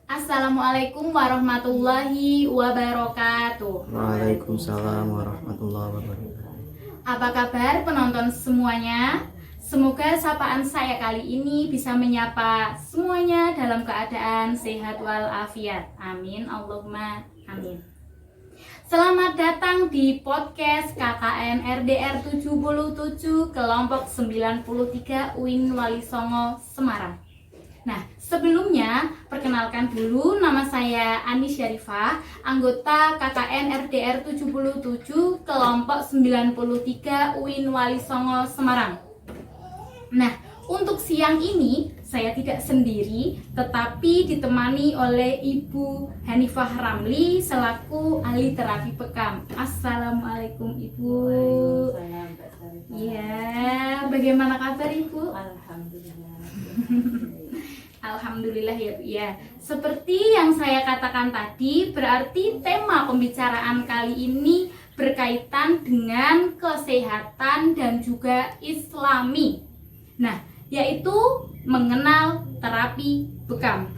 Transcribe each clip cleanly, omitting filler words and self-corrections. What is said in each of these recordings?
Assalamualaikum warahmatullahi wabarakatuh. Waalaikumsalam warahmatullahi wabarakatuh. Apa kabar penonton semuanya? Semoga sapaan saya kali ini bisa menyapa semuanya dalam keadaan sehat walafiat. Amin, Allahumma amin. Selamat datang di podcast KKN RDR 77 kelompok 93 UIN Walisongo Semarang. Nah, sebelumnya perkenalkan dulu, nama saya Ani Syarifah, anggota KKN RDR 77 kelompok 93 UIN Walisongo Semarang. Nah, untuk siang ini saya tidak sendiri, tetapi ditemani oleh Ibu Hanifah Ramli selaku ahli terapi bekam. Assalamualaikum Ibu. Waalaikumsalam. Ya, bagaimana kabar Ibu? Alhamdulillah. Alhamdulillah ya Bu ya. Seperti yang saya katakan tadi, berarti tema pembicaraan kali ini berkaitan dengan kesehatan dan juga Islami. Nah, yaitu mengenal terapi bekam.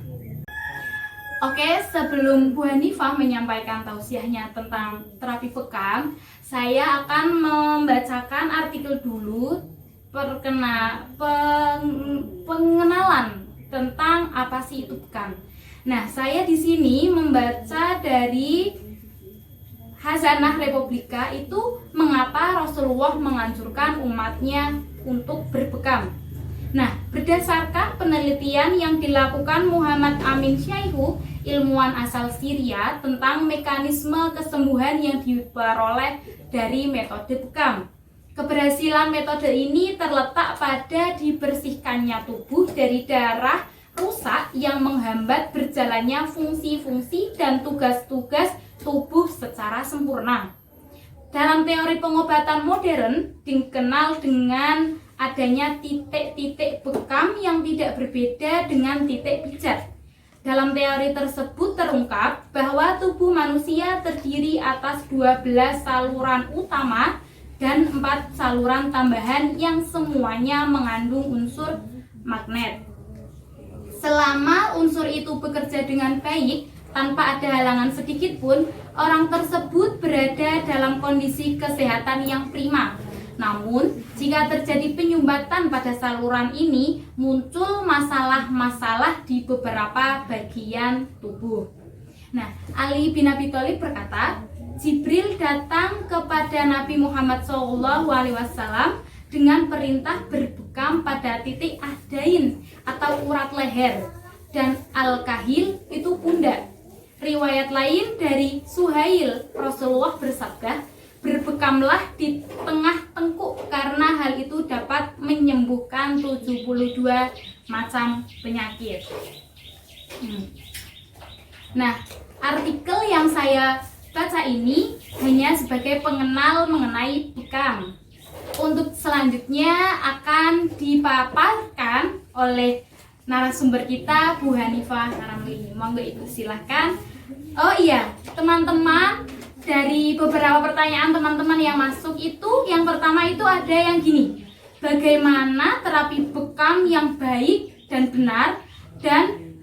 Oke, sebelum Bu Hanifah menyampaikan tausiahnya tentang terapi bekam, saya akan membacakan artikel dulu pengenalan tentang apa sih itu bekam. Nah, saya di sini membaca dari Khazanah Republika itu mengapa Rasulullah menganjurkan umatnya untuk berbekam. Nah, berdasarkan penelitian yang dilakukan Muhammad Amin Syaihu, ilmuwan asal Syria, tentang mekanisme kesembuhan yang diperoleh dari metode bekam. Keberhasilan metode ini terletak pada dibersihkannya tubuh dari darah rusak yang menghambat berjalannya fungsi-fungsi dan tugas-tugas tubuh secara sempurna. Dalam teori pengobatan modern dikenal dengan adanya titik-titik bekam yang tidak berbeda dengan titik pijat. Dalam teori tersebut terungkap bahwa tubuh manusia terdiri atas 12 saluran utama dan 4 saluran tambahan yang semuanya mengandung unsur magnet. Selama unsur itu bekerja dengan baik, tanpa ada halangan sedikit pun, orang tersebut berada dalam kondisi kesehatan yang prima. Namun, jika terjadi penyumbatan pada saluran ini, muncul masalah-masalah di beberapa bagian tubuh. Nah, Ali bin Abi Thalib berkata, Jibril datang kepada Nabi Muhammad SAW dengan perintah berbekam pada titik ahdain atau urat leher dan al-kahil itu pundak. Riwayat lain dari Suhail, Rasulullah bersabda, berbekamlah di tengah tengkuk karena hal itu dapat menyembuhkan 72 macam penyakit. Nah, artikel yang saya baca ini hanya sebagai pengenal mengenai bekam. Untuk selanjutnya akan dipaparkan oleh narasumber kita, Bu Hanifah Ramli. Monggo Ibu silahkan. Oh iya, teman-teman, dari beberapa pertanyaan teman-teman yang masuk itu, yang pertama itu ada yang gini, bagaimana terapi bekam yang baik dan benar, dan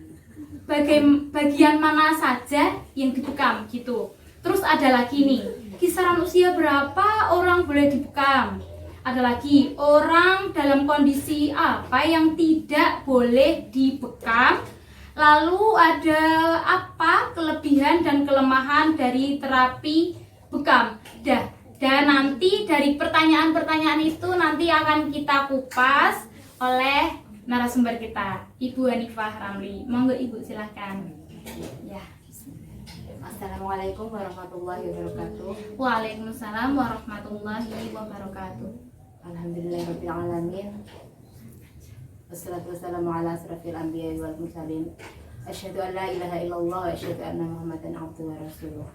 bagian mana saja yang dibekam gitu. Terus ada lagi nih, kisaran usia berapa orang boleh dibekam? Ada lagi, orang dalam kondisi apa yang tidak boleh dibekam? Lalu ada apa kelebihan dan kelemahan dari terapi bekam? Dan nanti dari pertanyaan-pertanyaan itu nanti akan kita kupas oleh narasumber kita, Ibu Hanifah Ramli. Monggo Ibu silahkan. Ya. Assalamualaikum warahmatullahi wabarakatuh. Waalaikumsalam warahmatullahi wabarakatuh. Alhamdulillahirabbil alamin. Wassalatu wassalamu ala asrafil anbiya'i wal mursalin. Asyhadu an la ilaha illallah wa asyhadu anna Muhammadan abduhu wa rasuluh.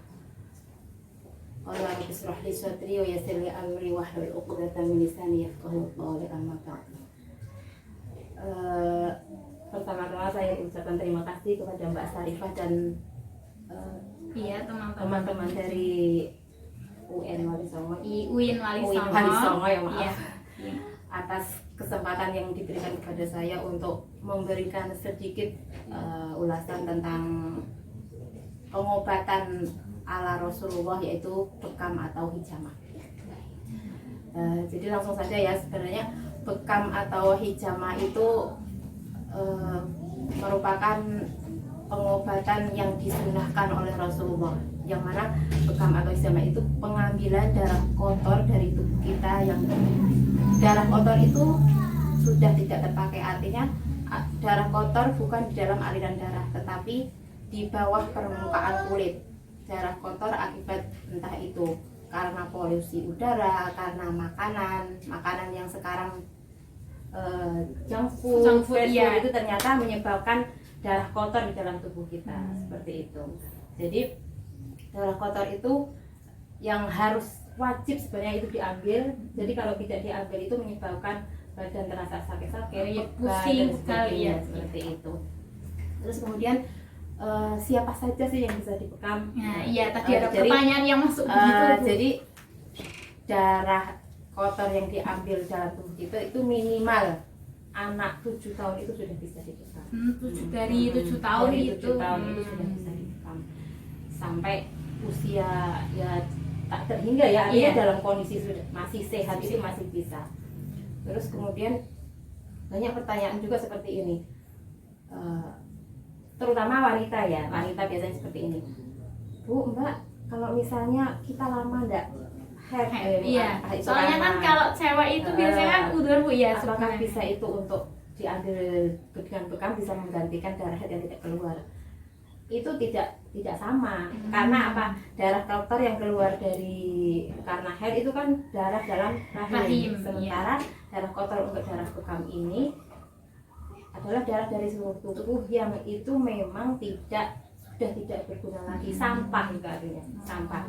Qala rabbi ishrah li sadri wa yassir li amri wahlul 'uqdatam min lisani yafqahu qawli. Amma ba'd. Pertama-tama saya ucapkan terima kasih kepada Mbak Syarifah dan Iya teman-teman dari UIN Walisongo UIN Walisongo ya maaf. Iya. Atas kesempatan yang diberikan kepada saya untuk memberikan sedikit ulasan tentang pengobatan ala Rasulullah, yaitu bekam atau hijamah. Jadi langsung saja ya, sebenarnya bekam atau hijamah itu merupakan pengobatan yang disunahkan oleh Rasulullah, yang mana bekam atau hijamah itu pengambilan darah kotor dari tubuh kita. Yang darah kotor itu sudah tidak terpakai, artinya darah kotor bukan di dalam aliran darah tetapi di bawah permukaan kulit. Darah kotor akibat entah itu karena polusi udara, karena makanan yang sekarang junk food, fast food itu ternyata menyebabkan darah kotor di dalam tubuh kita, seperti itu. Jadi darah kotor itu yang harus wajib sebenarnya itu diambil. Jadi kalau tidak diambil itu menyebabkan badan terasa sakit-sakit, pusing sekali ya, seperti itu. Terus kemudian siapa saja sih yang bisa dibekam? Nah, iya tadi ada pertanyaan yang masuk begitu. Jadi darah kotor yang diambil dalam tubuh kita itu minimal anak 7 tahun itu sudah bisa dibekam. Dari 7 tahun dari itu. 7 tahun itu sudah bisa dibekam. Sampai usia ya tak terhingga ya, artinya dalam kondisi sudah masih sehat itu masih bisa. Terus kemudian banyak pertanyaan juga seperti ini. Terutama wanita ya, wanita biasanya seperti ini. Bu, Mbak, kalau misalnya kita lama enggak head, iya. Soalnya kan kalau cewek itu biasanya kan udur Bu ya. Apakah bisa itu untuk diambil dengan bekam bisa menggantikan darah head yang tidak keluar? Itu tidak sama. Karena apa? Darah kotor yang keluar karena head itu kan darah dalam rahim. Sementara darah kotor untuk darah bekam ini adalah darah dari seluruh tubuh yang itu memang sudah tidak berguna lagi, sampah itu artinya, sampah.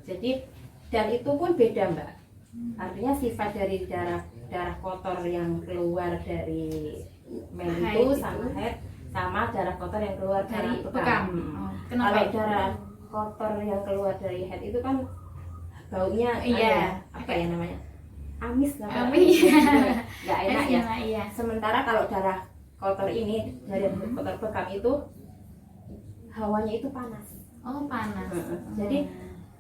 Jadi dan itu pun beda Mbak, artinya sifat dari darah kotor yang keluar dari mel itu sama head, sama darah kotor yang keluar dari bekam. Kalau darah kotor yang keluar dari head itu kan baunya apa ya namanya, amis namanya, nggak enak ya. Sementara kalau darah kotor ini dari kotor bekam itu hawanya itu panas. Oh panas. Jadi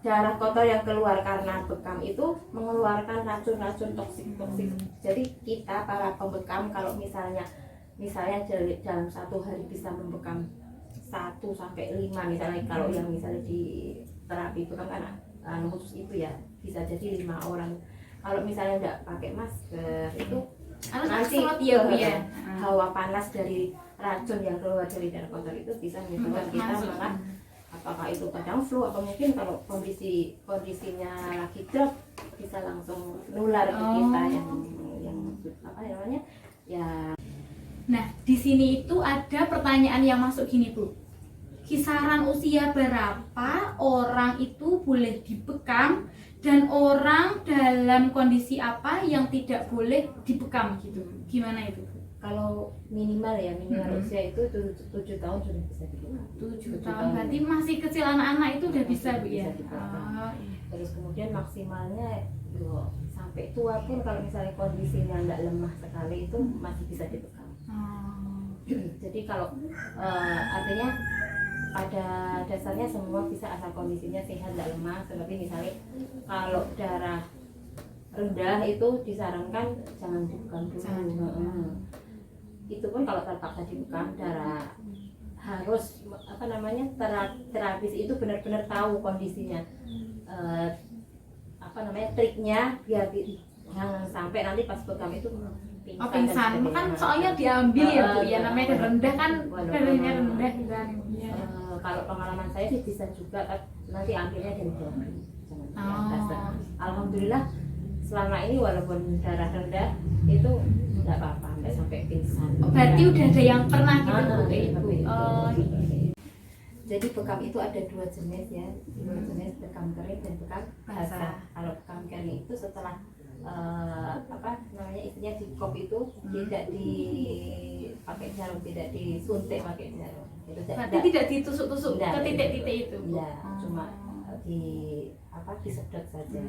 darah kotor yang keluar karena bekam itu mengeluarkan racun-racun toksik. Jadi kita para pembekam kalau misalnya dalam 1 hari bisa membekam 1 sampai 5 misalnya, kalau yang misalnya di terapi bekam kan khusus itu ya bisa jadi 5 orang. Kalau misalnya nggak pakai masker itu nanti hawa panas dari racun yang keluar dari darah kotor itu bisa menyebabkan kita malah apakah itu kadang flu atau mungkin kalau kondisinya lagi drop bisa langsung nular ke kita yang apa namanya ya. Nah di sini itu ada pertanyaan yang masuk gini Bu, kisaran usia berapa orang itu boleh dibekam dan orang dalam kondisi apa yang tidak boleh dibekam gitu, gimana itu? Kalau minimal usia itu 7 tahun sudah bisa dibekam. 7 tahun berarti masih kecil, anak-anak itu udah bisa Bu ya? Terus kemudian maksimalnya sampai tua pun kalau misalnya kondisinya nggak lemah sekali itu masih bisa dibekam. Jadi kalau artinya pada dasarnya semua bisa asal kondisinya sehat, tidak lemah. Seperti misalnya kalau darah rendah itu disarankan jangan dibekam dulu. Itu pun kalau terpaksa dibekam, darah harus terapis itu benar-benar tahu kondisinya. Triknya biar jangan sampai nanti pas bekam itu pingsan. Kan soalnya diambil ya Bu ya, namanya rendah kan, darahnya rendah kan. Kalau pengalaman saya sih bisa juga, nanti ambilnya dari bawah, jangan di atas. Alhamdulillah selama ini walaupun darah rendah itu nggak apa-apa, nggak sampai pingsan. Berarti udah ada yang pernah gitu Bu? Jadi bekam itu ada 2 jenis ya, 2 jenis, bekam kering dan bekam basah. Kalau bekam kering itu setelah istilahnya di kop itu tidak dipakai jarum, tidak disuntik pakai jarum. Berarti tidak ditusuk-tusuk ke titik-titik itu? Enggak, cuma disedot saja.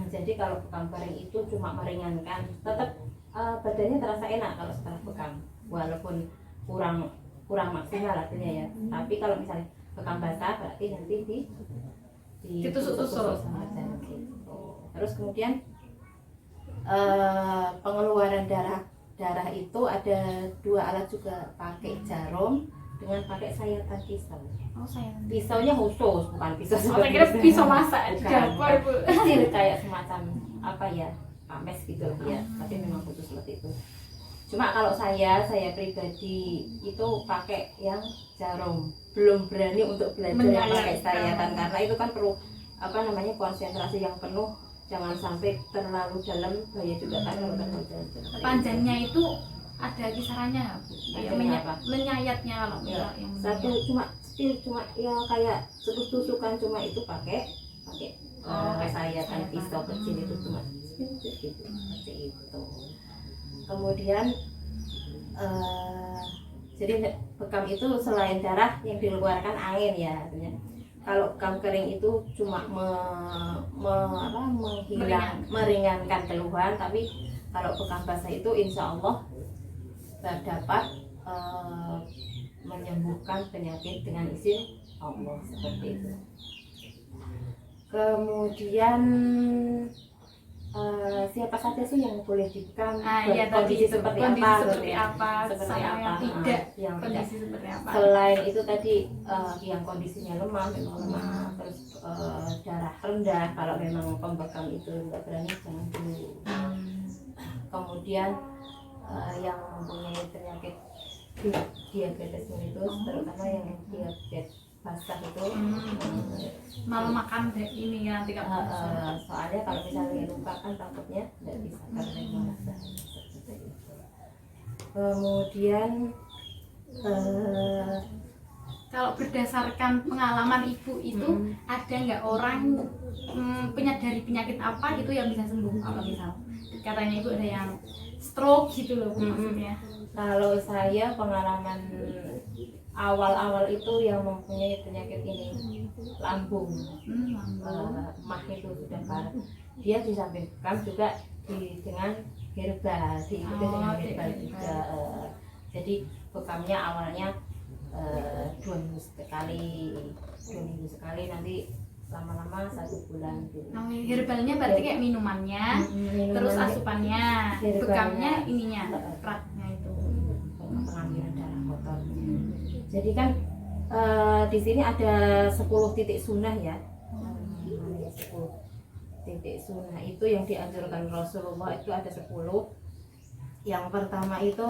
Jadi kalau bekam kering itu cuma meringankan, tetap badannya terasa enak kalau setelah bekam, walaupun kurang maksimal artinya ya. Tapi kalau misalnya bekam basah berarti nanti ditusuk-tusuk. saja gitu. Terus kemudian pengeluaran darah itu ada 2 alat juga, pakai jarum dengan pakai sayatan pisau. Oh saya. Pisaunya khusus, bukan pisau Oh, saya kira pisau masak di Bukan, dapur, Bu. kecil kayak semacam apa ya, ames gitu loh ya, tapi memang khusus seperti itu. Cuma kalau saya pribadi itu pakai yang jarum, belum berani untuk belajar yang pakai sayatan karena itu kan perlu apa namanya konsentrasi yang penuh, jangan sampai terlalu dalam, bahaya juga kan kalau terlalu dalam. Panjangnya itu ada kisarannya nggak, Bu? Ya, Panjangnya apa? menyayatnya kalau Ya, yang satu cuma ya kayak tusuk-tusukan, cuma itu pakai sayatan pisau kecil itu cuma gitu seperti itu. Kemudian jadi bekam itu selain darah yang dikeluarkan angin ya artinya. Kalau bekam kering itu cuma meringankan keluhan, tapi kalau bekam basah itu insya Allah dapat menyembuhkan penyakit dengan izin Allah seperti itu. Kemudian siapa saja sih yang boleh dibekam, iya, kondisi tadi seperti kondisi apa, seperti gitu ya. apa, Seperti sama apa, yang tidak, yang kondisi seperti apa. Selain itu tadi yang kondisinya memang lemah, terus darah rendah, kalau memang pembekam itu nggak berani jangan dulu. Kemudian yang mempunyai penyakit diabetes mellitus, terutama yang diabetes basah itu malah makan ini ya nanti kamu soalnya kalau misalnya lupa kan takutnya tidak bisa karena malah seperti itu. Kemudian kalau berdasarkan pengalaman ibu itu ada nggak orang dari penyakit apa gitu yang bisa sembuh? Kalau misal katanya ibu ada yang stroke gitu loh, maksudnya. Kalau saya pengalaman awal-awal itu yang mempunyai penyakit ini lambung, mah itu sudah parah. Dia di samping bekam juga dengan herbal, diikuti dengan herbal juga. Jadi bekamnya awalnya 2 minggu sekali, nanti lama-lama 1 bulan gitu. Herbalnya berarti kayak minumannya, terus asupannya, bekamnya ininya, ratnya itu. Pengambilan darah kotor. Jadi kan di sini ada 10 titik sunnah ya. 10 titik sunnah itu yang dianjurkan Rasulullah itu ada 10. Yang pertama itu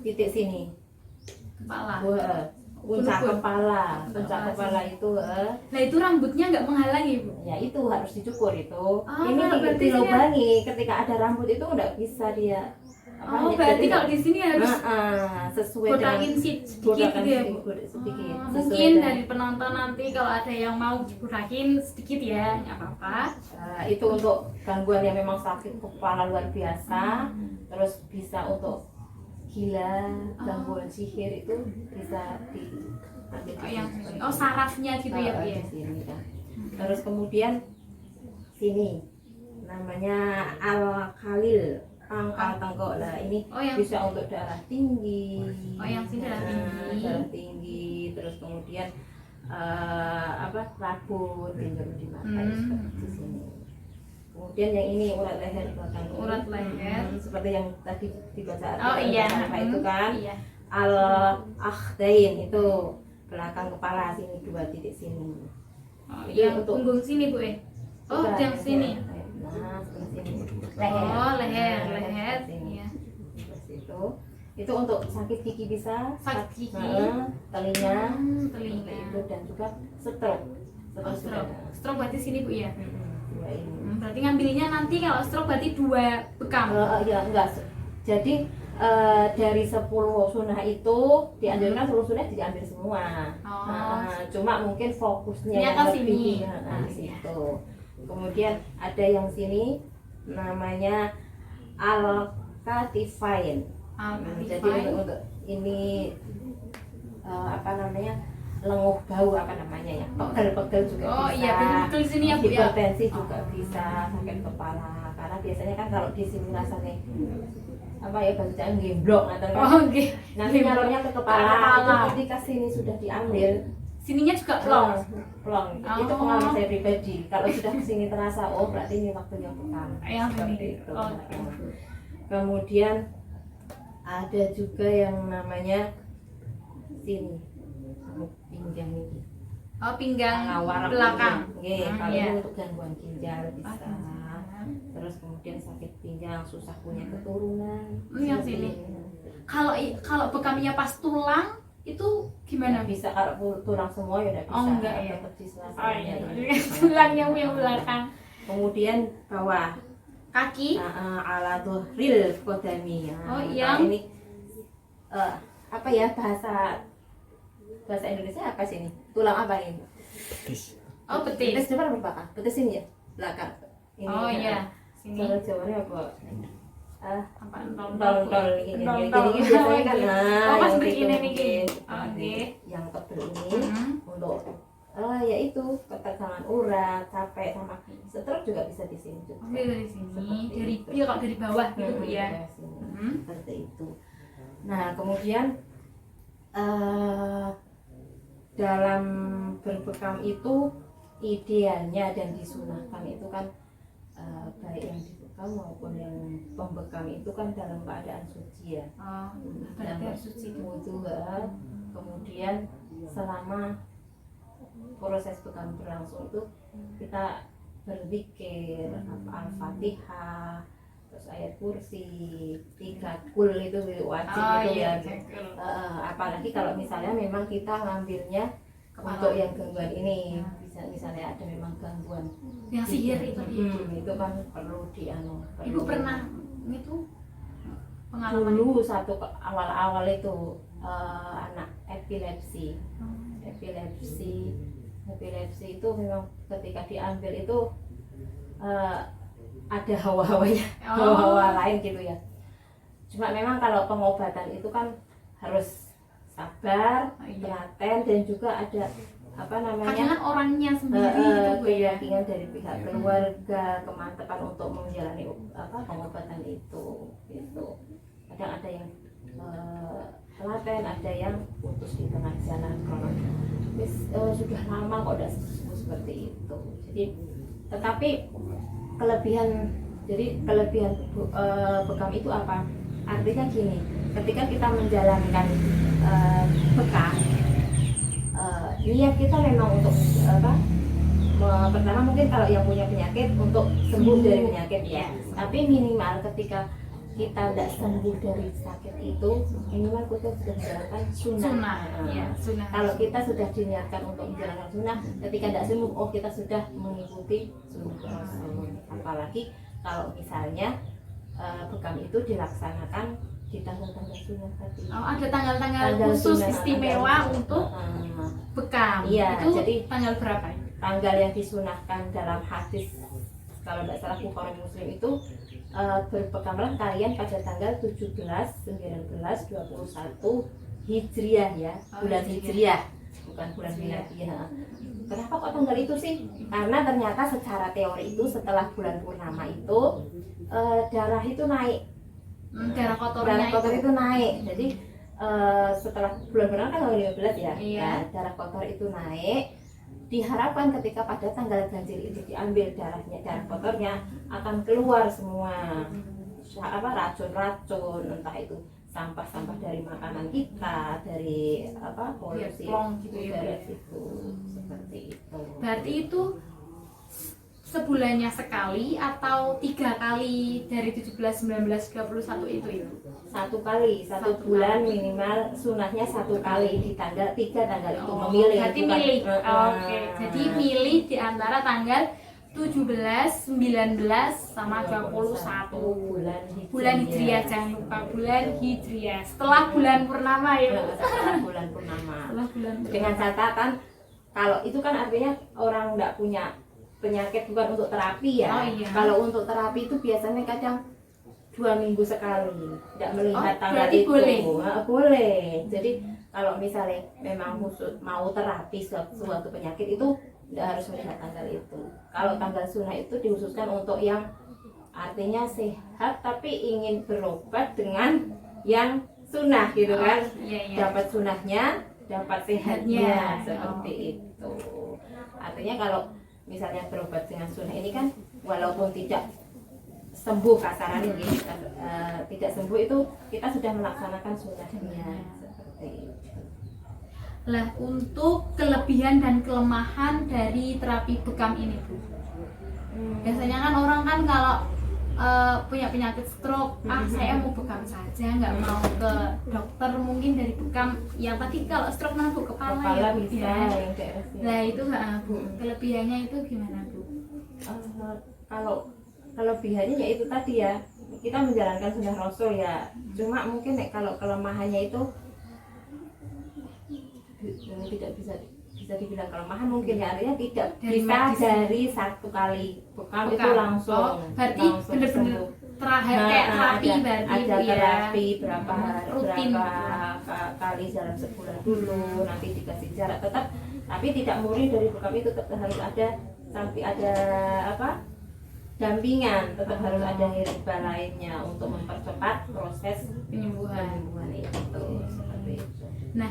titik sini. Kepala. Puncak kepala itu. Nah itu rambutnya nggak menghalangi, Bu? Ya itu harus dicukur itu. Ini Ini dilubangi. Ketika ada rambut itu nggak bisa dia. Berarti kalau di sini harus sesuai botakin sedikit gitu ya, Bu? Sedikit. Mungkin dari penonton nanti kalau ada yang mau botakin sedikit ya, nggak apa-apa. Itu untuk gangguan yang memang sakit kepala luar biasa, terus bisa untuk gila, gangguan sihir itu bisa diambil sarafnya gitu ya, Bu ya. di sini kan. Terus kemudian sini namanya al-khalil, pangkal tengkok lah, ini bisa untuk darah tinggi. Yang sini darah tinggi, terus kemudian rabun, pinjol di mata seperti di sini. Kemudian yang ini urat leher belakang, urat leher seperti yang tadi dibaca itu kan. Al-akhdain itu belakang kepala sini 2 titik sini. Yang untuk punggung sini, Bu ya. Yang sini. Nah, seperti sini. Leher. Iya. Itu untuk sakit gigi bisa, sakit gigi, telinga, itu dan juga stroke. Stroke berarti sini, Bu ya. Dua ini. Berarti ngambilnya nanti kalau stroke berarti 2 bekam. Ya enggak. Jadi dari 10 sunnah itu dianjurkan 10 sunnah diambil semua. Cuma mungkin fokusnya yang lebih situ. Kemudian ada yang sini namanya al-katifain. Jadi untuk ini lenguh bau ya, pegel juga bisa. Betul sini ya, Bu ya. Hipertensi juga bisa, sakit kepala. Karena biasanya kan kalau di sini rasanya apa ya bahasanya gemblok atau kan. Oh, oke. Nanti nyalurnya ke kepala. Itu ketika sini sudah diambil, Sininya juga plong. plong. Itu pengalaman saya pribadi. Kalau sudah kesini terasa, oh berarti ini waktunya bekam. Yang Seperti ini. itu. Oke. Kemudian ada juga yang namanya sini pinggang ini. Oh, pinggang Warap belakang. ini. Kalau Iya. ini untuk gangguan ginjal bisa. Terus kemudian sakit pinggang, susah punya keturunan. Yang sini. Kalau bekamnya pas tulang itu gimana? Bisa kalau tulang semua ya udah bisa. Oh, enggak ya. Tetap di Oh sela-selanya iya, ini. tulang yang belakang. Kemudian bawah Kaki. ala dhuhril qadami. Oh, Nah, iya. ini apa ya bahasa Indonesia apa sih ini? Tulang apa ini? Petis. Oh, betis. Betis depan belakang. Betis ini ya? Belakang. Ini, Oh iya, sini. Cara Jawanya apa? Apa Entol ini. Entol. Jadi biasanya kan Oh, pas yang begini itu nih. mungkin. Oke. Yang tebel ini Mhm. untuk ya itu ketegangan urat, capek sama stroke juga bisa di sini juga. Ambil dari sini, Seperti dari itu. ya kalau dari bawah gitu Bu, ya. Dari sini. Mhm. Seperti itu. Nah, kemudian dalam berbekam itu idealnya dan disunahkan itu kan baik yang dibekam maupun yang pembekam itu kan dalam keadaan suci ya. Oh, berarti harus suci itu. Wudu, kemudian selama proses bekam berlangsung itu kita berzikir Al-Fatihah, terus ayat kursi, 3 kul itu wajib Oh itu iya, ya. cekul. Apalagi kalau misalnya memang kita ngambilnya Kepala. untuk yang gangguan ini, bisa misalnya ada memang gangguan Yang sihir itu. itu kan perlu Ibu pernah itu pengalaman dulu satu awal-awal itu anak epilepsi itu memang ketika diambil itu ada hawa-hawanya, hawa-hawa lain gitu ya. Cuma memang kalau pengobatan itu kan harus sabar, telaten, dan juga ada apa namanya kadang orangnya sendiri gitu Bu ya. keyakinan dari pihak keluarga, kemantapan untuk menjalani pengobatan itu gitu. Kadang ada yang telaten, ada yang putus di tengah jalan kalau sudah lama kok udah seperti itu. Jadi tetapi kelebihan bekam itu apa? Artinya gini, ketika kita menjalankan bekam, niat kita memang untuk pertama mungkin kalau yang punya penyakit untuk sembuh dari penyakit ya. Tapi minimal ketika kita tidak sembuh dari sakit itu, minimal kita sudah menjalankan sunnah. Ya, sunnah. Kalau kita sudah diniatkan untuk menjalankan sunnah, ketika tidak sembuh, oh kita sudah mengikuti sunnah Rasul. Apalagi kalau misalnya bekam itu dilaksanakan di tanggal-tanggal sunnah tadi. Oh, ada tanggal-tanggal Tanggal khusus sunnah, istimewa tanggal untuk sunnah. bekam. Iya, Itu jadi tanggal berapa ya? Tanggal yang disunahkan dalam hadis kalau tidak salah Bukhari Muslim itu berbekamlah kalian pada tanggal 17, 19, 21 Hijriah ya, bulan Hijriah, bukan bulan Miladiah. Kenapa kok tanggal itu sih? Karena ternyata secara teori itu setelah bulan purnama itu darah itu naik. Darah kotornya Darah kotor itu naik. Jadi setelah bulan purnama kan tanggal 15 ya. Iya. Nah, darah kotor itu naik. Diharapkan ketika pada tanggal ganjil itu diambil darah kotornya akan keluar semua racun-racun, entah itu sampah-sampah dari makanan kita, dari polusi gitu ya, udara itu, seperti itu. Berarti itu sebulannya sekali atau 3 kali dari 17, 19, 21 itu? Satu kali, satu Satu bulan kali. minimal sunahnya satu kali di tanggal 3 tanggal itu memilih. Berarti bukan- milih. Oke. Jadi milih di antara tanggal 17, 19 sama 21. Bulan Hijriah, jangan lupa bulan Hijriah. Setelah bulan purnama ya. Bu. Setelah bulan purnama. Setelah bulan Dengan catatan kalau itu kan artinya orang nggak punya penyakit bukan untuk terapi ya. Oh, iya. Kalau untuk terapi itu biasanya kadang 2 minggu sekali, tidak melihat Oh, tanggal berarti itu. boleh? Boleh. Jadi kalau misalnya memang khusus mau terapi suatu penyakit itu tidak harus melihat tanggal itu. Kalau tanggal sunnah itu dikhususkan untuk yang artinya sehat tapi ingin berobat dengan yang sunnah gitu kan. Iya, iya. Dapat sunnahnya, dapat sehatnya, Sehatnya. seperti itu. Artinya kalau misalnya berobat dengan sunnah ini kan walaupun tidak sembuh kasarannya gitu, tidak sembuh itu kita sudah melaksanakan sunnahnya seperti itu. Lah, untuk kelebihan dan kelemahan dari terapi bekam ini, Bu. Biasanya kan orang kan kalau punya penyakit stroke, saya mau bekam saja, nggak mau ke dokter. Mungkin dari bekam, ya tadi kalau stroke mana Bu, kepala ya, Bu, bisa ya. yang daerah sini. Nah itu nggak, Bu, kelebihannya itu gimana, Bu? Kalau kelebihannya ya itu tadi ya, kita menjalankan sunnah Rasul ya. Cuma mungkin kalau kelemahannya itu tidak bisa dibilang kelemahan, mungkin ya, artinya tidak Dari bisa medis. dari satu kali bekam itu Bekam. langsung. Berarti langsung bener-bener sembuh. terakhir kayak terapi ada, berarti, ada Bu, ya. terapi berapa Rutin. kali dalam sebulan dulu, nanti dikasih jarak tetap, tapi tidak murni dari bekam itu, tetap harus ada sampai ada apa dampingan, tetap harus ada herba lainnya untuk mempercepat proses Penyembuhan. penyembuhan itu seperti itu. Nah,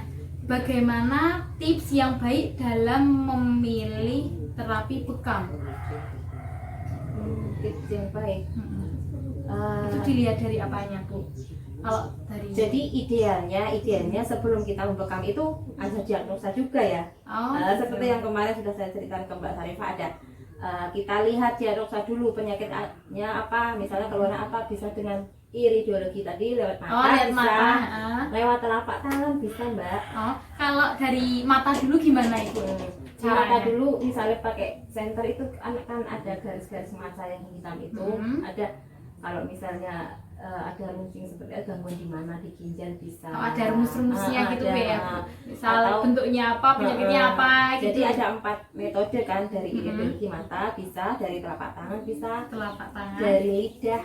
bagaimana tips yang baik dalam memilih terapi bekam? Tips yang baik. Itu dilihat dari apanya, Bu? Kalau dari Jadi idealnya sebelum kita membekam itu ada diagnosa juga ya. Seperti yang kemarin sudah saya ceritakan ke Mbak Sarifah, ada kita lihat diagnosa dulu penyakitnya apa, misalnya keluhan apa, bisa dengan iridiologi tadi lewat mata, lihat bisa mata. lewat telapak tangan bisa Mbak. Kalau dari mata dulu gimana itu? Di mata dulu misalnya pakai senter itu kan ada garis-garis mata yang hitam itu, ada kalau misalnya ada runcing seperti ada gangguan di mana di ginjal bisa. Ada rumus-rumusnya gitu ada. ya. Misal Atau- bentuknya apa, penyakitnya apa gitu. Jadi ada 4 metode kan, dari iridiologi mata bisa, dari telapak tangan bisa, telapak tangan, dari lidah.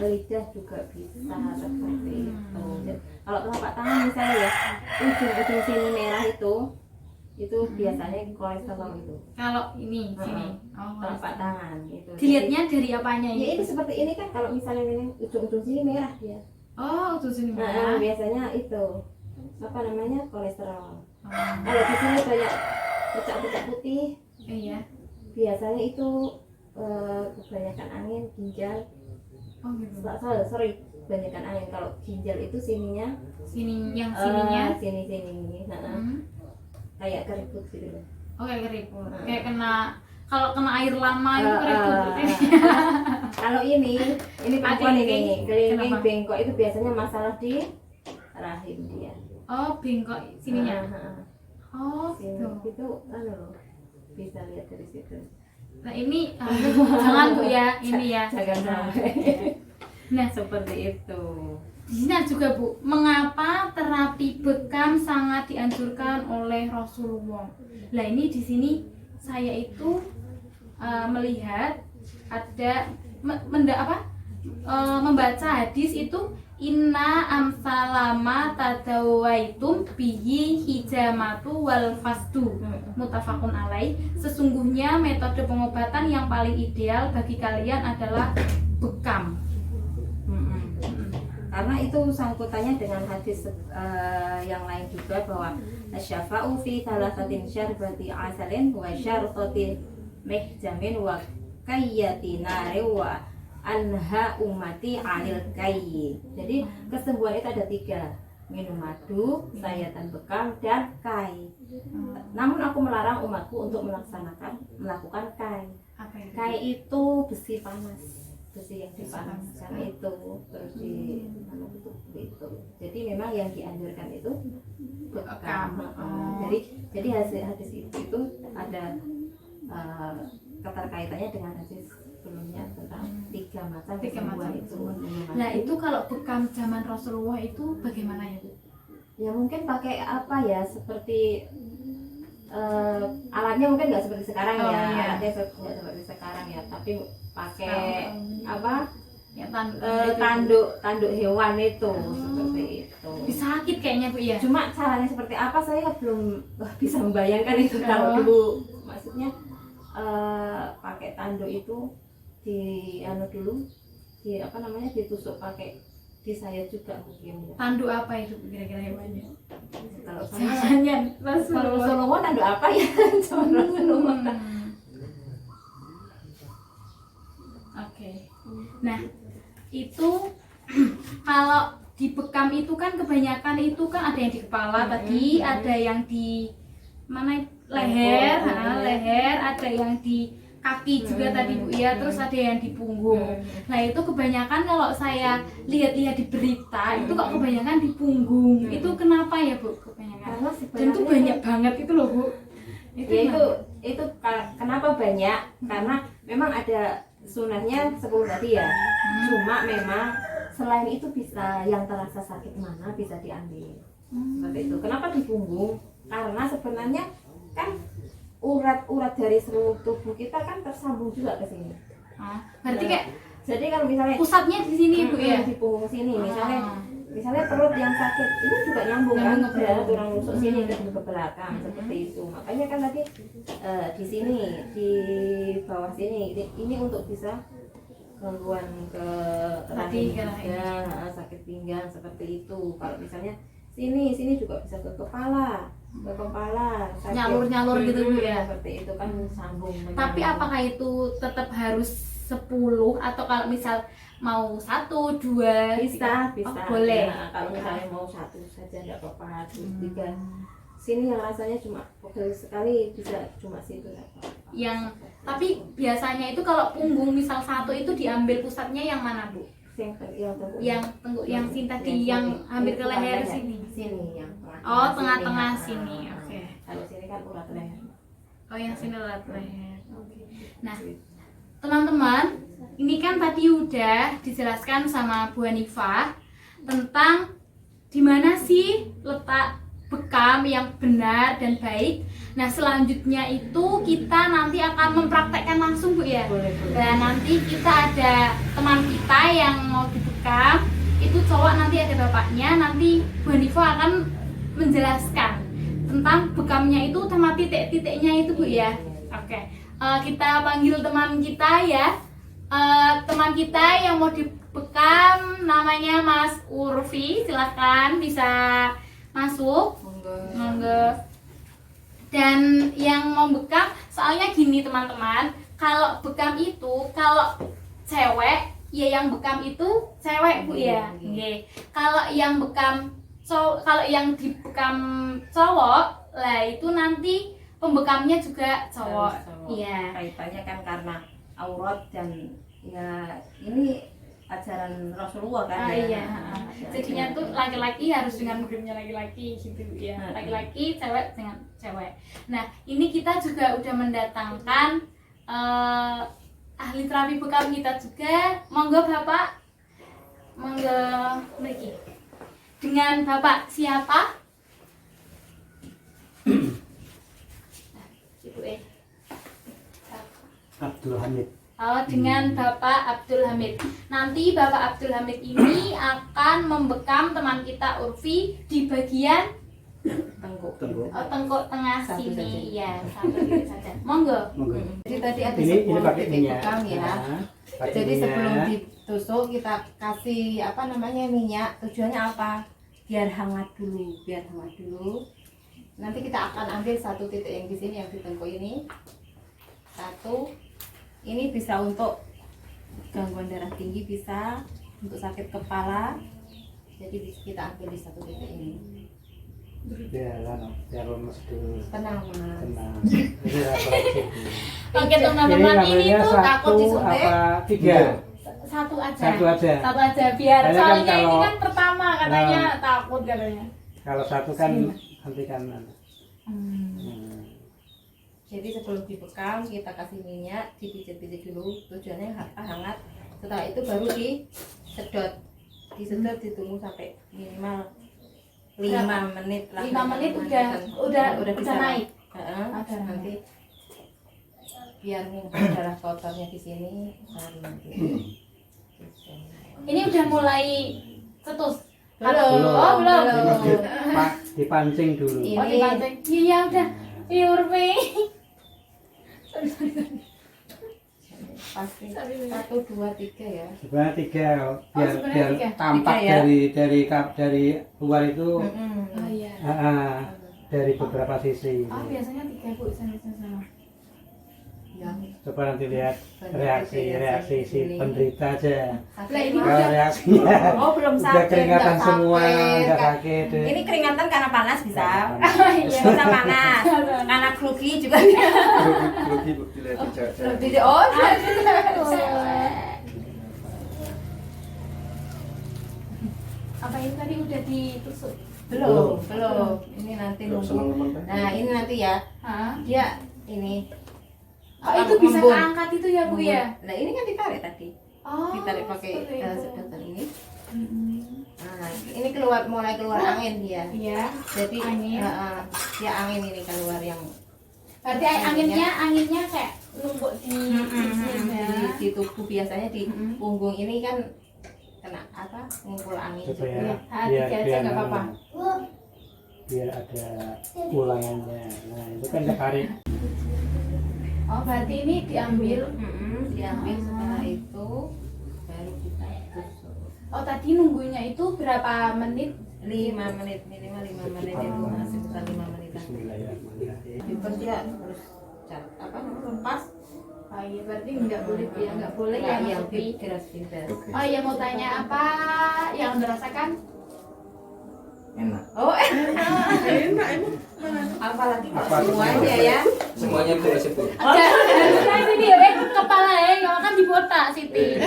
lidah juga bisa seperti itu. Dan kalau telapak tangan misalnya ya, ujung-ujung sini merah itu biasanya kolesterol itu. Kalau ini sini. Telapak tangan itu. Dilihatnya dari apanya Jadi, ya ini? ini seperti ini kan, kalau misalnya ini ujung-ujung sini merah dia. Itu sini Nah, merah. biasanya itu apa namanya kolesterol. Kalau di sini banyak pecah-pecah putih, Iya. biasanya itu kebanyakan angin ginjal. Gitu. Sorry, kebanyakan angin. Kalau ginjal itu sininya, Yang sininya. sini. Kayak keriput gitu loh. Kayak keriput. Kayak kalau kena air lama itu keriput. Kalau ini perempuan ini kelingking Kenapa? bengkok itu biasanya masalah di rahim dia. Bengkok sininya. Sini Gitu. itu loh, bisa lihat dari situ. Nah ini jangan Bu ya, ini ya. Jangan sampai. Nah, Seperti itu. di sini juga Bu, mengapa terapi bekam sangat dianjurkan oleh Rasulullah? Nah ini di sini saya itu melihat ada membaca hadis itu, inna amsalama tadawaitum bihi hijamatu wal fasdu, mutafakun alaih. Sesungguhnya metode pengobatan yang paling ideal bagi kalian adalah bekam. Karena itu sangkutannya dengan hadis yang lain juga, bahwa asyafa'u fi thalathatin syarbati asalin wa syartati mihjamin wa kayyati nari wa anha umati anil kayyi. Jadi kesembuhan itu ada 3, minum madu, sayatan bekam, dan kai. Namun aku melarang umatku untuk melakukan kai. Apa itu? Kai itu besi panas, besi yang dipanaskan itu terus itu. Jadi memang yang dianjurkan itu bekam. Jadi hadis itu ada keterkaitannya dengan hadis sebelumnya tentang 3 macam kesembuhan itu. Nah itu kalau bekam zaman Rasulullah itu bagaimana ya Bu? Ya mungkin pakai apa ya, seperti alatnya mungkin nggak seperti sekarang ya. Iya. Alatnya nggak seperti sekarang ya, tapi pakai apa? Ya Tanduk hewan itu seperti itu. sakit kayaknya Bu ya. Cuma caranya seperti apa saya belum bisa membayangkan itu. Kalau dulu maksudnya pakai tanduk itu di anu dulu, di apa namanya, ditusuk pakai disayat juga mungkin ya. Tanduk apa itu kira-kira hewannya? Kalau saya Jangan kalau Rasulullah. Rasulullah tanduk apa ya? Cuma Rasulullah. Oke. Nah, itu kalau di bekam itu kan kebanyakan itu kan ada yang di kepala tadi, ada yang di mana leher, leher, ada yang di kaki juga tadi Bu ya, terus ada yang di punggung. Nah, itu kebanyakan kalau saya lihat-lihat di berita itu kok kebanyakan di punggung. Itu kenapa ya Bu? Kebanyakan. Karena Dan itu banyak banget itu loh Bu. Ya itu kenapa banyak? Karena memang ada sunahnya 10 tadi ya. Cuma memang selain itu bisa yang terasa sakit mana bisa diambil. Seperti itu. Kenapa di punggung? Karena sebenarnya kan urat-urat dari seluruh tubuh kita kan tersambung juga ke sini. Berarti kayak Jadi kalau misalnya pusatnya di sini Bu ya. di punggung sini misalnya perut yang sakit ini juga nyambung kan, Nyambung ke ada tulang rusuk sini ke belakang seperti itu. Makanya kan tadi di sini di bawah sini ini untuk bisa gangguan ke Tadi ke rahim, sakit pinggang seperti itu. Kalau misalnya sini juga bisa ke kepala sakit. Nyalur-nyalur gitu Bu ya. Seperti itu kan sambung. Tapi apakah itu tetap harus 10 atau kalau misal mau 1, 2 bisa Oh, boleh. Nah, kalau misalnya mau 1 saja tidak apa-apa, 2, 3 sini yang rasanya cuma pegel sekali bisa cuma situ nggak apa-apa. Yang tapi biasanya itu kalau punggung misal 1 itu diambil pusatnya yang mana Bu? Yang tengkuk yang sini tadi yang hampir ke leher sini. Yang Oh, tengah-tengah sini. Oke. Kalau sini kan urat leher. Oh, yang sini urat leher. Oke. Nah, teman-teman, ini kan tadi udah dijelaskan sama Bu Hanifah tentang di mana sih letak bekam yang benar dan baik. Nah, selanjutnya itu kita nanti akan mempraktekkan langsung Bu ya. Boleh. Dan nanti kita ada teman kita yang mau dibekam, itu cowok, nanti ada bapaknya, nanti Bu Hanifah akan menjelaskan tentang bekamnya itu sama titik-titiknya itu Bu ya. Oke. Kita panggil teman kita ya. Teman kita yang mau dibekam namanya Mas Urfi, silahkan bisa masuk. Monggo. Dan yang mau bekam, soalnya gini teman-teman, kalau bekam itu kalau cewek ya yang bekam itu cewek Bu ya. Nggih. Kalau yang bekam kalau yang dibekam cowok lah itu nanti pembekamnya juga cowok. Iya. Kaitannya kan karena aurat dan ya ini ajaran Rasulullah kan ya. Iya. Jadinya tuh laki-laki harus dengan muhrimnya laki-laki gitu ya. Laki-laki, cewek dengan cewek. Nah, ini kita juga udah mendatangkan ahli terapi bekam kita juga. Monggo Bapak. Monggo mriki. Dengan Bapak siapa? Abdul Hamid. Dengan Bapak Abdul Hamid. Nanti Bapak Abdul Hamid ini akan membekam teman kita Urfi di bagian Tengkuk. tengkuk tengah Satu sini. saja. Iya, satu gitu saja. Monggo. Jadi tadi ada Ini 10 pakai titik minyak. bekam ya. Nah, pakai Jadi sebelum minyak. ditusuk kita kasih apa namanya minyak. Tujuannya apa? Biar hangat dulu. Nanti kita akan ambil 1 titik yang di sini yang di tengkuk ini. 1. Ini bisa untuk gangguan darah tinggi, bisa untuk sakit kepala. Jadi kita ambil di 1 titik ini. Biar lemes dulu. Tenang Mas. Tenang. Ini operasi. Oke teman-teman, ini namanya tuh takut satu disuntik. apa 3? satu aja. Satu aja. Satu aja biar Soalnya kan soalnya ini kalau- kan pertama katanya takut katanya. Kalau satu kan nanti kan Jadi sebelum dibekam kita kasih minyak, dipijit-pijit dulu, tujuannya hangat. Setelah itu baru disedot, ditunggu sampai minimal 5 menit lah. 5 menit udah bisa naik. Terus nanti biar darah kotornya di sini baru nanti. Ini udah mulai cetus. Belum. Oh, belum. Ini dipancing dulu. Ini- Oh, dipancing. Iya udah. Urfi. pasti 1, 2, 3 ya. Sebenarnya 3 biar sebenarnya biar 3. tampak 3 ya? dari luar itu Oh iya. dari beberapa sisi. Oh biasanya 3 Bu sana. Yang Coba nanti lihat reaksi si penderita aja. Lah ini Kalau udah reaksinya Oh, belum udah sakit. keringatan nggak semua, sakit. udah sakit. Ini keringatan karena panas bisa. Iya. Bisa panas. Karena grogi juga dia. Grogi Bu, dilihat cewek-cewek. Jadi oh, apa ini tadi udah ditusuk? belum. Ini nanti Belum nunggu. seneng-seneng kan? Nah, ini nanti ya. Hah? Dia ini Oh itu bisa Embun. keangkat itu ya Bu ya? Nah, ini kan ditarik tadi. Oh. Ditarik pakai seperti itu. sedotan ini. Mm-mm. Nah, ini mulai keluar angin dia. Iya. Jadi Angin. dia angin ini keluar yang Berarti anginnya kayak numpuk di ya. di tubuh biasanya di Mm-mm. punggung ini kan kena apa ngumpul angin Coba juga. ya. Hati aja nggak apa-apa. Biar ada ulangannya. Nah, itu kan ditarik. Oh berarti ini diambil. Diambil setelah itu baru kita tusuk. Oh tadi nunggunya itu berapa menit? 5 menit minimal 5 menit itu sekitar 5 menit. Bismillahirrahmanirrahim. Terus dia harus apa namanya lepas. Oh iya berarti nggak boleh ya nggak boleh ya yang Mas Upi. bebas. Oke. Oh iya mau tanya apa yang dirasakan? Enak. Oh, apalagi kalau Apa semuanya ya. Semuanya Bu sebut. Nah ini ya kepala ya kalau kan dibotak Siti.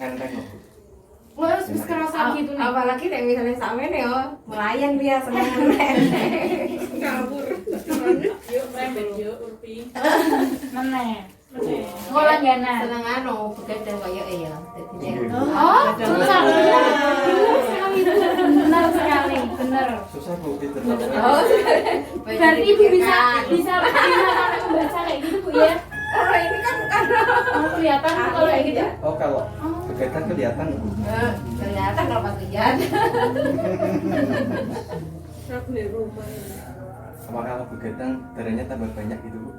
Enteng kok. Lo harus kerasa gitu nih. Apalagi kayak misalnya sampean ya, melayang dia seneng. Mana? Oh langganan. Seneng anu begadang kayak ya. Jadi dia Oh, benar. Benar sekali itu. Benar sekali, benar. Susah Bu gitu. Oh, Berarti ibu bisa sampai membaca kayak gitu Bu ya? Oh, ini kan bukan. Oh kelihatan Bu kalau kayak gitu. Oh kalau begadang kelihatan Bu. Kelihatan kalau pas lihat. Sama kalau begadang darahnya tambah banyak gitu Bu.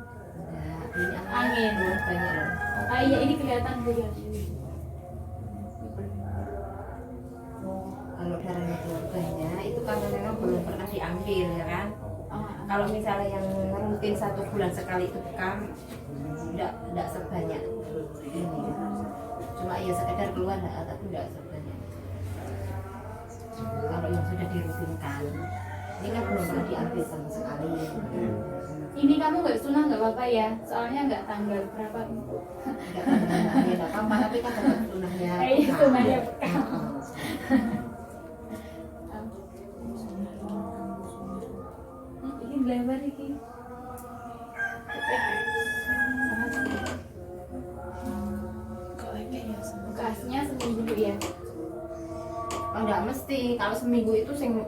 Angin. Banyak loh. Ah iya ini kelihatan Bu ya. Kalau darahnya keluar banyak itu karena memang belum pernah diambil ya kan. Kalau misalnya yang rutin 1 bulan sekali itu bekam tidak sebanyak ini. Cuma ya sekedar keluar tapi tidak sebanyak. Kalau yang sudah dirutinkan ini kan belum pernah diambil sama sekali. Ini kamu nggak sunah nggak apa-apa ya? Soalnya nggak tanggal berapa. Enggak apa-apa tapi kan tetap sunahnya. Iya, sunahnya bekam. Ini lebar ini. Bekasnya seminggu dulu ya. Oh, enggak mesti. Kalau seminggu itu sing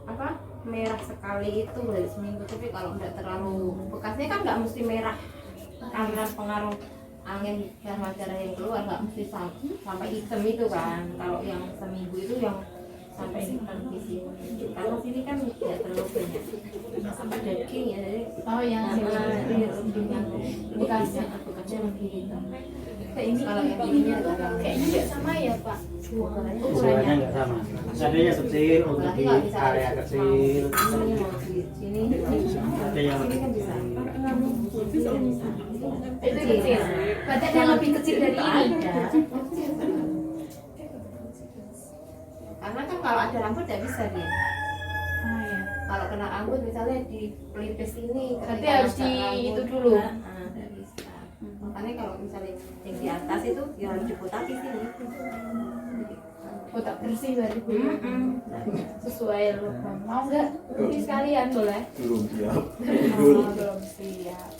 apa? Merah sekali itu dari seminggu, tapi kalau enggak terlalu bekasnya kan enggak mesti merah karena pengaruh angin karena darah yang keluar, enggak mesti sampai hitam itu kan. Kalau yang seminggu itu yang sampai hitam di sini. Kalau sini kan enggak terlalu banyak. Sampai daging ya, jadi Oh yang sini. yang bekasnya lebih hitam. Kayak ini Kalau yang ini ini kayaknya nggak sama ya Pak. Ukurannya nggak sama. Ada yang kecil untuk di area kecil. Sini Ada yang lebih kan bisa. Itu kecil. Berarti ada yang lebih kecil dari ini. Karena kan kalau ada rambut tidak bisa dia. Oh ya. Kalau kena rambut misalnya di pelipis ini, Berarti ketika harus ada di rambut, itu dulu. Tidak bisa. Makanya kalau misalnya yang di atas itu ya harus diputaki sini. Kotak bersih berarti Bu. Sesuai lubang. Mau nggak? Ini sekalian boleh. Belum siap. Oh, belum siap.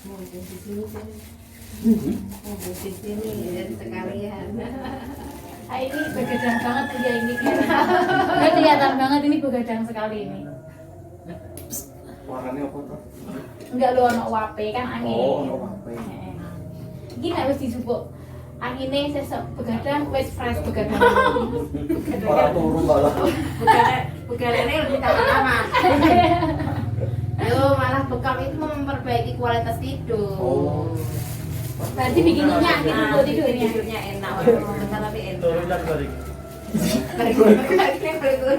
Mungkin di sini kan. Mungkin di sini ya sekalian. Ah ini begadang banget ya ini kelihatan banget ini begadang sekali ini. Warnanya apa tuh? Enggak lo ono wape kan angin. Oh, ono wape. Heeh. Iki nek wis disupuk angine sesuk begadang wis fresh begadang. Malah turu malah. Bukannya lebih tahan aman. Yo malah bekam itu memperbaiki kualitas tidur. Oh. Berarti bikin nyenyak gitu Nah, buat tidurnya. tidurnya enak walaupun bentar tapi Turun enak. dan balik.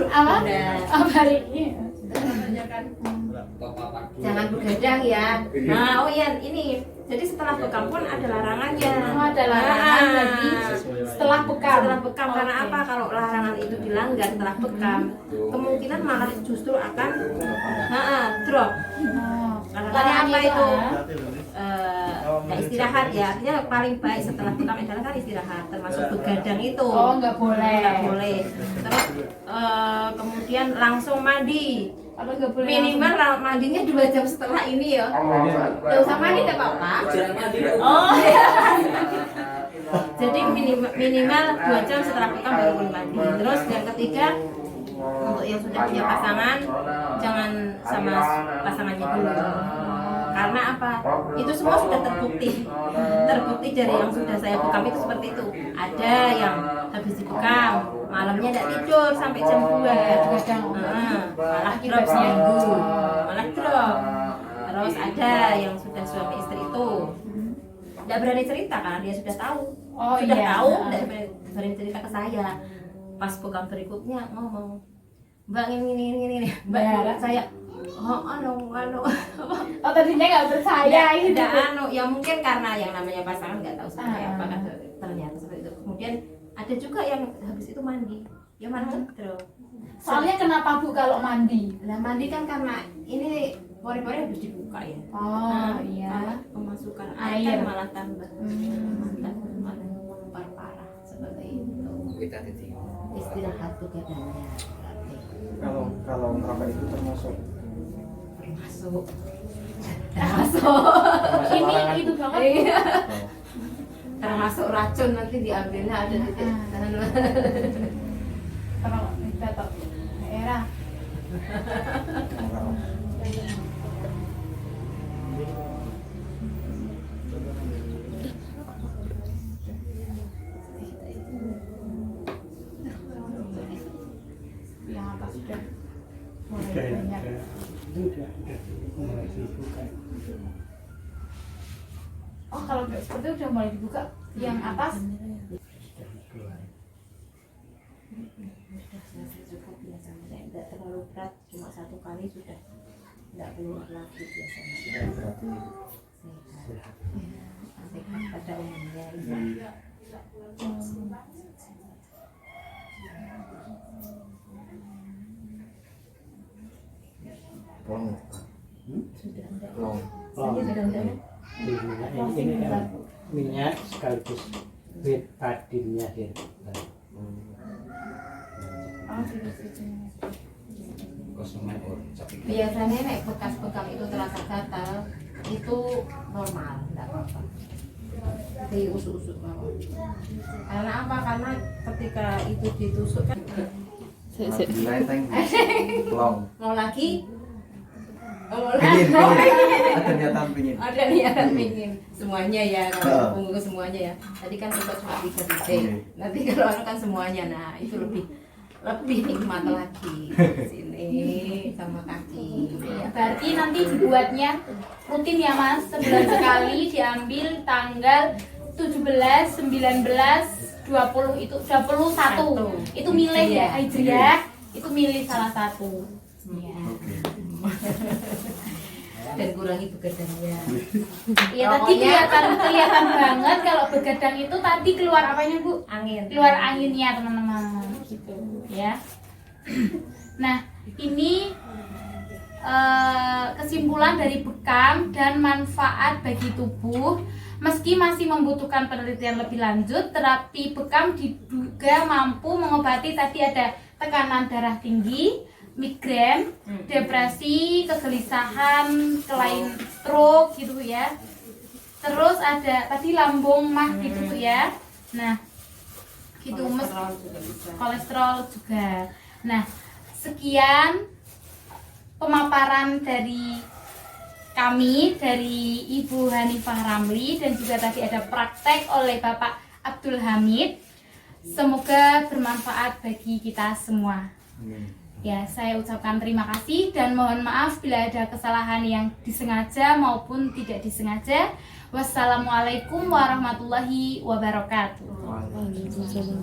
Apa? Udah. Apa ini? Jangan begadang ya. Nah, oh iya ini. Jadi setelah bekam pun ada larangannya. Oh, ada larangan Nah, lagi setelah bekam. Setelah bekam karena Oke. apa? Kalau larangan itu dilanggar setelah bekam, kemungkinan malah justru akan drop. Oh. Larangannya apa Larangannya itu? ah? Ya istirahat ya. Artinya paling baik setelah bekam adalah kan istirahat, termasuk begadang itu. Oh, nggak boleh. Nggak boleh. Terus kemudian langsung mandi. Apa nggak boleh? Minimal mandinya 2 jam setelah ini ya. Nggak usah mandi nggak apa-apa. Oh. Jadi minimal 2 jam setelah bekam baru boleh mandi. Terus yang ketiga untuk yang sudah punya pasangan jangan sama pasangannya dulu. Karena apa? Itu semua sudah terbukti. Terbukti dari yang sudah saya bekam itu seperti itu. Ada yang habis dibekam malamnya tidak tidur sampai jam 2. Malah drop seminggu. Malah drop. Terus ada yang sudah suami istri itu tidak berani cerita karena dia sudah tahu. Oh, Sudah iya. tahu tidak berani cerita ke saya. Pas bekam berikutnya ngomong, Mbak ini Mbak Ya. saya anu Oh, tadinya nggak percaya gitu. ya mungkin karena yang namanya pasangan nggak tahu seperti Ah. apa kan ternyata seperti itu. Kemudian ada juga yang habis itu mandi, ya malah cedera. Soalnya kenapa Bu kalau mandi? Nah mandi kan karena ini pori-pori harus dibuka ya. Oh, iya. Malah pemasukan Air. air kan malah tambah malah parah seperti itu. Istirahat begadangnya Kalau merokok itu termasuk masuk. Ini itu banget. Iya. Termasuk racun nanti diambilnya ada di Kalau kita tahu daerah. merokok. Yang atas sudah mulai Udah ya, banyak. udah mulai dibuka. Oh, kalau udah seperti itu udah mulai dibuka. Yang atas Sudah keluar. cukup biasanya tidak terlalu berat, cuma 1 kali sudah tidak keluar lagi biasanya. Berarti Sehat pada umumnya iya. long. Sudah enggak. Long. Saya sudah enggak. Ini kan minyak sekaligus betadinnya dia. oh, situ-situ. Biasanya nek bekas bekam itu terasa gatal itu normal, tidak apa-apa. Diusuk-usuk mawon. Karena apa? Karena ketika itu ditusuk kan Dileteng. Long. mau lagi Pingin, pingin. Ada niatan pingin. ada niatan pingin semuanya ya Heeh. kalau bungkus semuanya ya. Tadi kan cuma 3 titik. Nanti kalau anu kan semuanya, nah itu lebih nikmat lagi sini sama kaki. Berarti nanti dibuatnya rutin ya Mas, sebulan sekali diambil tanggal 17, 19, 20 itu 21. Itu milih ya Hijriah, itu milih salah satu. Ya. Dan kurangi begadangnya. Iya tadi kelihatan banget kalau begadang itu tadi keluar apanya Bu? Angin. Keluar anginnya teman-teman gitu ya. Nah ini kesimpulan dari bekam dan manfaat bagi tubuh. Meski masih membutuhkan penelitian lebih lanjut, terapi bekam diduga mampu mengobati tadi ada tekanan darah tinggi, migrain, depresi, kegelisahan, selain stroke gitu ya. Terus ada tadi lambung mah gitu Bu ya. Nah, gitu Kolesterol juga bisa. kolesterol juga. Nah, sekian pemaparan dari kami dari Ibu Hanifah Ramli dan juga tadi ada praktek oleh Bapak Abdul Hamid. Semoga bermanfaat bagi kita semua. Amin. Ya, saya ucapkan terima kasih dan mohon maaf bila ada kesalahan yang disengaja maupun tidak disengaja. Wassalamualaikum warahmatullahi wabarakatuh. Waalaikumsalam.